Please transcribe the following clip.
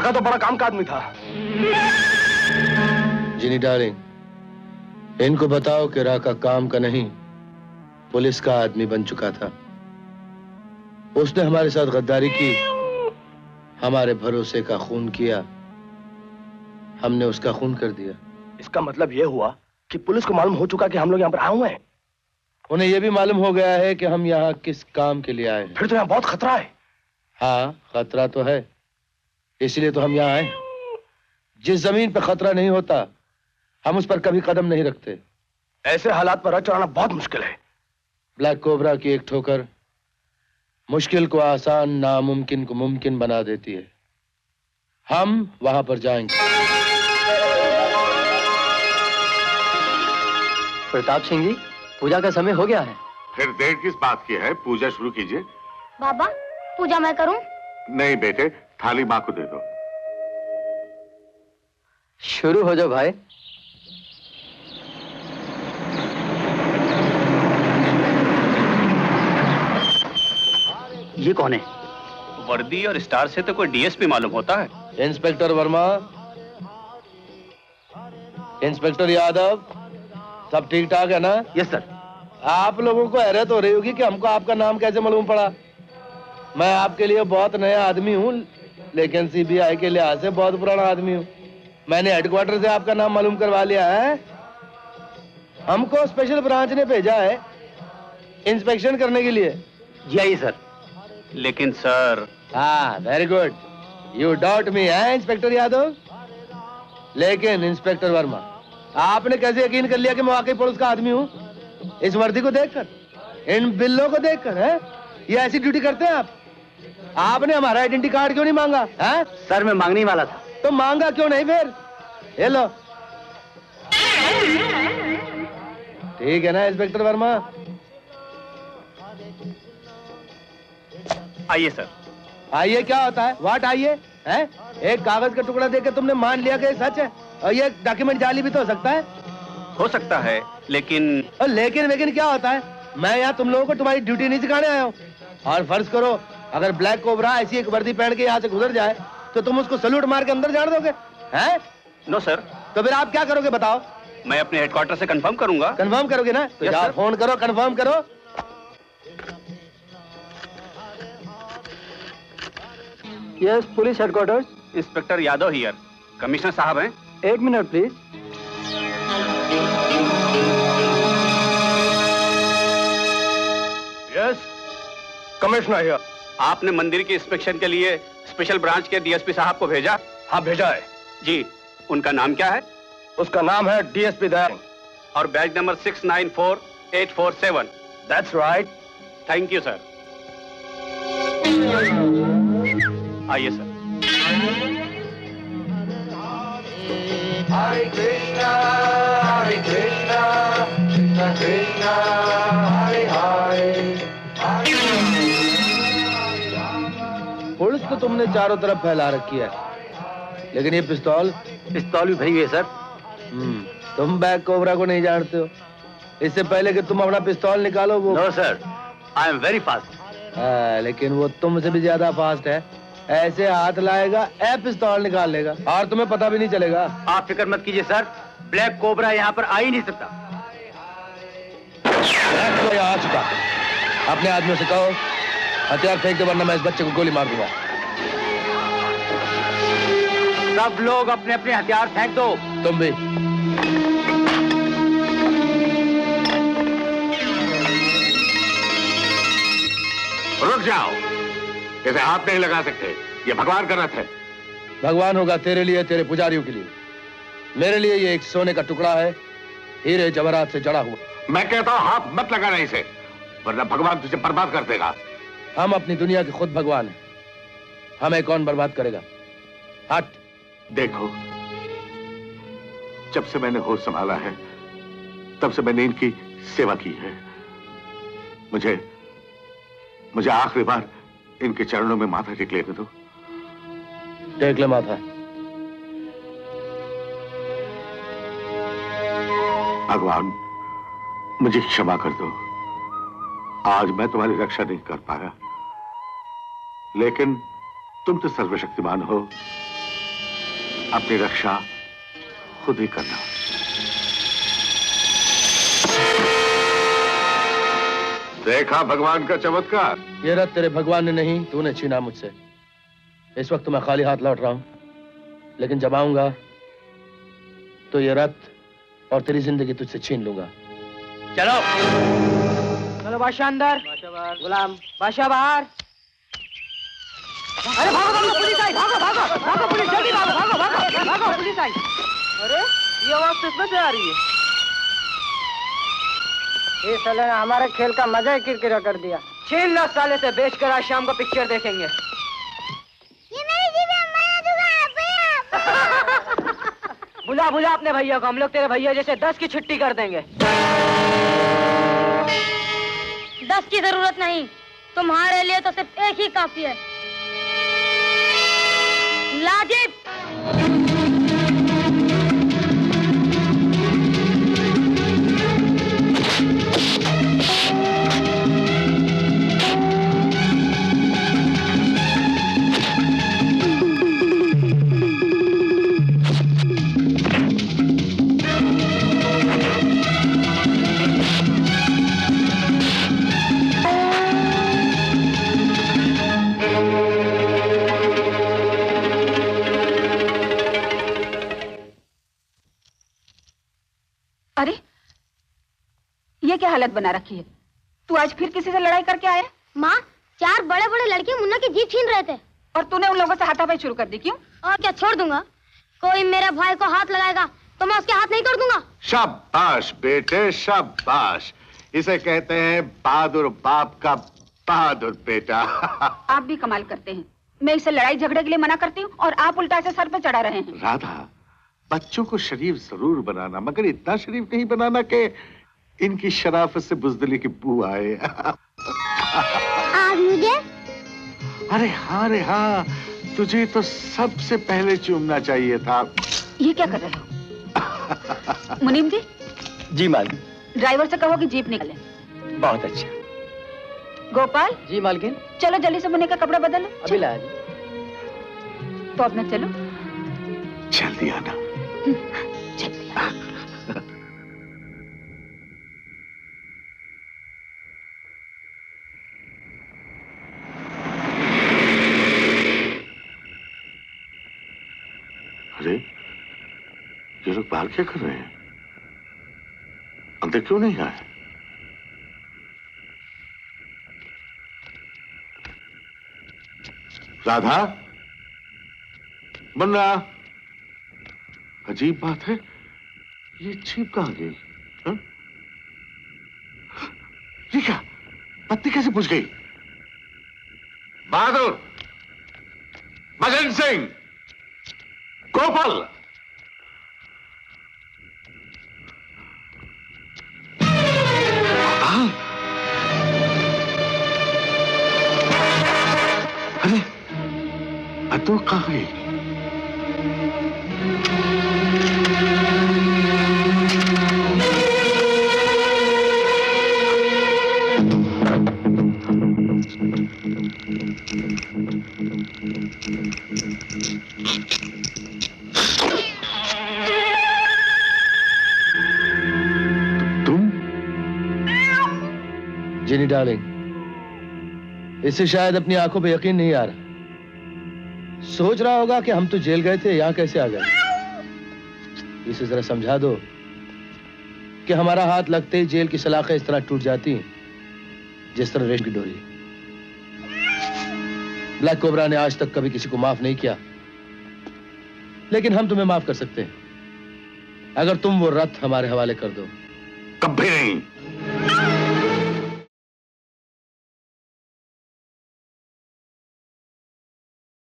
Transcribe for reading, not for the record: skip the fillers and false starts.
काका तो बड़ा काम का आदमी था। जिनी डार्लिंग, इनको बताओ कि राका काम का नहीं, पुलिस का आदमी बन चुका था। उसने हमारे साथ गद्दारी की, हमारे भरोसे का खून किया, हमने उसका खून कर दिया। इसका मतलब यह हुआ कि पुलिस को मालूम हो चुका कि हम लोग यहाँ पर आए हुए हैं। उन्हें यह भी मालूम हो गया है कि हम यहाँ किस काम के लिए आए हैं। फिर तो यहाँ बहुत खतरा है। हाँ, खतरा तो है, इसलिए तो हम यहाँ आए। जिस जमीन पर खतरा नहीं होता, हम उस पर कभी कदम नहीं रखते। ऐसे हालात पर चढ़ना बहुत मुश्किल है। ब्लैक कोबरा की एक ठोकर मुश्किल को आसान, नामुमकिन को मुमकिन बना देती है। हम वहां पर जाएंगे। प्रताप सिंह जी, पूजा का समय हो गया है। फिर देर किस बात की है, पूजा शुरू कीजिए। बाबा, पूजा मैं करूं? नहीं बेटे, थाली माँ को दे दो। शुरू हो जाओ भाई। ये कौन है? वर्दी और स्टार से तो कोई डीएसपी मालूम होता है। इंस्पेक्टर वर्मा, इंस्पेक्टर यादव, सब ठीक ठाक है ना? Yes sir. आप लोगों को हैरत हो रही होगी कि हमको आपका नाम कैसे मालूम पड़ा। मैं आपके लिए बहुत नया आदमी हूँ, लेकिन सीबीआई के लिहाज से बहुत पुराना आदमी हूँ। मैंने हेडक्वार्टर से आपका नाम मालूम करवा लिया है। हमको स्पेशल ब्रांच ने भेजा है इंस्पेक्शन करने के लिए। जी आइए सर। लेकिन सर। हाँ, वेरी गुड, यू डाउट मी है इंस्पेक्टर यादव। लेकिन इंस्पेक्टर वर्मा, आपने कैसे यकीन कर लिया कि मैं वाकई पुलिस का आदमी हूँ? इस वर्दी को देखकर, इन बिल्लों को देखकर, है? ये ऐसी ड्यूटी करते हैं आप? आपने हमारा आइडेंटिटी कार्ड क्यों नहीं मांगा है? सर मैं मांगने वाला था। तो मांगा क्यों नहीं फिर? ये लो। ठीक है ना इंस्पेक्टर वर्मा? आइए सर। आइए क्या होता है? व्हाट आइए? हैं? एक कागज का टुकड़ा देकर तुमने मान लिया कि ये सच है, और ये डॉक्यूमेंट जाली भी तो हो सकता है। हो सकता है, लेकिन। और लेकिन क्या होता है? मैं यहाँ तुम लोगों को तुम्हारी ड्यूटी नहीं सिखाने आया हूँ। और फर्ज करो अगर ब्लैक कोबरा ऐसी एक वर्दी पहन के यहाँ से गुजर जाए तो तुम उसको सल्यूट मार के अंदर जान दोगे? हैं? No sir. तो फिर आप क्या करोगे बताओ? मैं अपने हेडक्वार्टर से कंफर्म करूंगा। कंफर्म करोगे ना? तो Yes, जाओ sir. फोन करो, कंफर्म करो। Yes, police headquarters. Inspector Yadav here. Commissioner साहब हैं। एक minute please. Yes, commissioner here. आपने मंदिर की इंस्पेक्शन के लिए स्पेशल ब्रांच के डीएसपी साहब को भेजा? हाँ भेजा है। जी, उनका नाम क्या है? उसका नाम है डीएसपी दयाल। और batch number 694847। That's right. Thank you sir. आइए sir. Hare Krishna, Hare Krishna, Krishna Krishna, Hare Hare, police तो तुमने चारों तरफ फैला रखी है, लेकिन ये पिस्तौल भी भरी हुई है सर। तुम ब्लैक कोबरा को नहीं जानते हो। इससे पहले कि तुम अपना पिस्तौल निकालो वो। No sir, I am very fast. लेकिन वो तुमसे भी ज्यादा फास्ट है। ऐसे हाथ लाएगा, पिस्तौल निकाल लेगा और तुम्हें पता भी नहीं चलेगा। आप फिक्र मत कीजिए सर, ब्लैक कोबरा यहाँ पर आ ही नहीं सकता। तो आ चुका। अपने आदमियों से कहो हथियार फेंक दो, वरना मैं इस बच्चे को गोली मार दूंगा। सब लोग अपने अपने हथियार फेंक दो। तुम भी। रुक जाओ, इसे हाथ नहीं लगा सकते, ये भगवान का रथ है। भगवान होगा तेरे लिए, तेरे पुजारियों के लिए। मेरे लिए ये एक सोने का टुकड़ा है, हीरे जवाहरात से जड़ा हुआ। मैं कहता हूँ हाथ मत लगाना इसे, वरना भगवान तुझे बर्बाद कर देगा। हम अपनी दुनिया के खुद भगवान हैं, हमें कौन बर्बाद करेगा? हट। देखो, जब से मैंने होश संभाला है तब से मैंने इनकी सेवा की है। मुझे आखिरी बार इनके चरणों में माथा टेक लेने दो। टेक ले माथा। भगवान मुझे क्षमा कर दो, आज मैं तुम्हारी रक्षा नहीं कर पाया, लेकिन तुम तो सर्वशक्तिमान हो, अपनी रक्षा खुद ही करना। देखा भगवान का चमत्कार। ये रथ तेरे भगवान ने नहीं, तूने छीना मुझसे। इस वक्त मैं खाली हाथ लौट रहा हूं, लेकिन जब आऊंगा तो ये रथ और तेरी जिंदगी तुझसे छीन लूंगा। चलो चलो बादशाह अंदर, गुलाम बादशाह बाहर। अरे भागो भागो, पुलिस आई, भागो भागो भागो, पुलिस जल्दी भागो भागो भागो भागो, पुलिस आई। अरे ये आवाज किसमें से आ रही है? ये साले ने हमारे खेल का मजा ही किरकिरा कर दिया। छीन लो साले से, बेचकर आज शाम को पिक्चर देखेंगे। ये मेरी जीभ है, मैं दूंगा। बुला बुला अपने भैया को, हम लोग तेरे भैया जैसे 10 की छुट्टी कर देंगे। 10 की जरूरत नहीं, तुम्हारे लिए तो सिर्फ एक ही काफी है। लाजिब। अरे ये क्या हालत बना रखी है? तू आज फिर किसी से लड़ाई करके आया? माँ, 4 बड़े बड़े लड़के मुन्ना की जीप छीन रहे थे। और तूने उन लोगों से हाथापाई शुरू कर दी, क्यों? और क्या, छोड़ दूंगा? कोई मेरे भाई को हाथ लगाएगा तो मैं उसके हाथ नहीं तोड़ दूंगा। शाबाश बेटे शाबाश, इसे कहते हैं बहादुर बाप का बहादुर बेटा। आप भी कमाल करते हैं। मैं इसे लड़ाई झगड़े के लिए मना करती हूँ और आप उल्टा से सर पे चढ़ा रहे हैं। राधा, बच्चों को शरीफ जरूर बनाना, मगर इतना शरीफ नहीं बनाना कि इनकी शराफत से बुजदिली की बू आए। आज मुझे? अरे हाँ, तुझे तो सबसे पहले चूमना चाहिए था। ये क्या कर रहे हो? मुनीम जी। जी मालकिन। ड्राइवर से कहो कि जीप निकाले। बहुत अच्छा। गोपाल। जी मालकिन। चलो जल्दी से मुन्ने का कपड़ा बदलो। अभी लाया जी। तो अपने चलो। जल्दी आना। जल्दी आना। अरे ये लोग बाहर क्या कर रहे हैं? अंदर क्यों नहीं आए? राधा, मुन्ना, अजीब बात है, ये जीप कहां गई? हाँ? ये क्या, पत्ती कैसे बुझ गई? बहादुर, मदन सिंह, गोपाल, अरे अतुल कहाँ गई? तुम? जेनी डार्लिंग, इसे शायद अपनी आंखों पे यकीन नहीं आ रहा। सोच रहा होगा कि हम तो जेल गए थे, यहां कैसे आ गए। इसे जरा समझा दो कि हमारा हाथ लगते ही जेल की सलाखें इस तरह टूट जाती हैं जिस तरह रेशम की डोरी। ब्लैक कोबरा ने आज तक कभी किसी को माफ नहीं किया, लेकिन हम तुम्हें माफ कर सकते हैं अगर तुम वो रथ हमारे हवाले कर दो। कभी नहीं।